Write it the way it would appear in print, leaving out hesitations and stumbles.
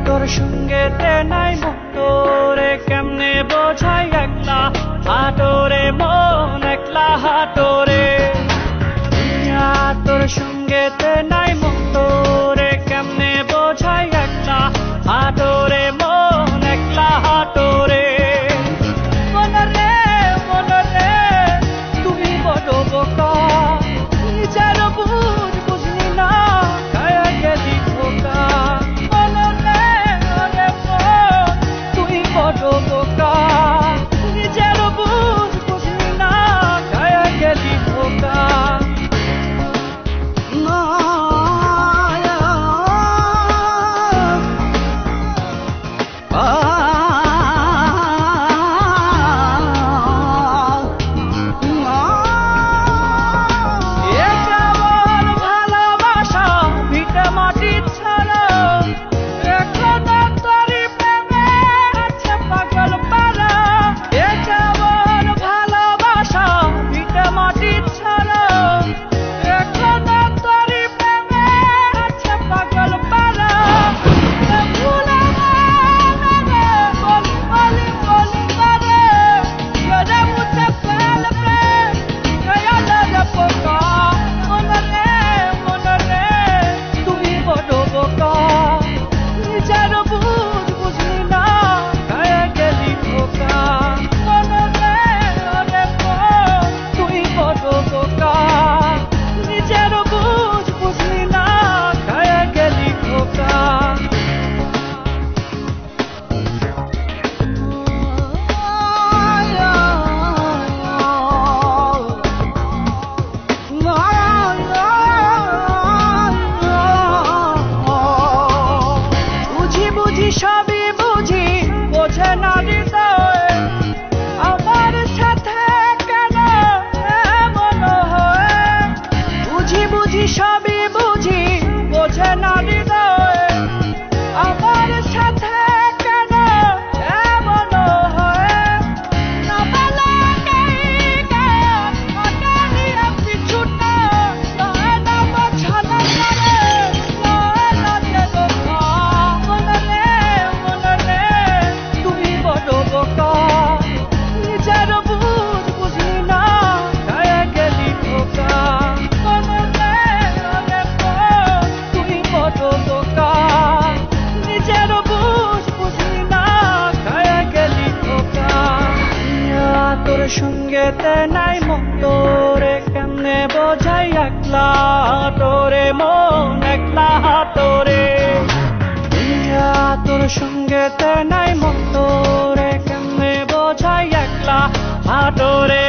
তোর সঙ্গেতে নাই মুক্ত রে কেমনে বোঝাই একলা হাটোরে মন একলা হাটোরে তোর সঙ্গেতে নাই মুক্ত রে কেমনে বোঝাই একলা হাটোরে মন একলা হাটোরে মনরে মনরে তুমি বড় বোকা নিজের বুঝ বুঝলি না গায়ে গেলি ধোকা মনরে মনে তুই বড় বোকা নিজের বুঝ বুঝলি না গায়ে গেলি ধোকা সবই বুঝি বোঝে না হৃদয় আমার সাথে কেন এমন হয় বুঝি বুঝি সবই বুঝি বোঝে না হৃদয় আমার সাথে কেন এমন হয় না বলা পিছুটা নয় না বোঝানো নিজের বুঝ বুঝলি না গায়ে গেলি ধোকা তুই বড় বোকা নিজের বুঝ বুঝলি না গায়ে গেলি ধোকা তোর সঙ্গেতে নাই মুক্ত রে কেমনে বোঝাই একলা তোরে মন একলা তোরে তোর সঙ্গেতে নাই মুক্ত রে কেমনে বোঝাই একলা হাটোরে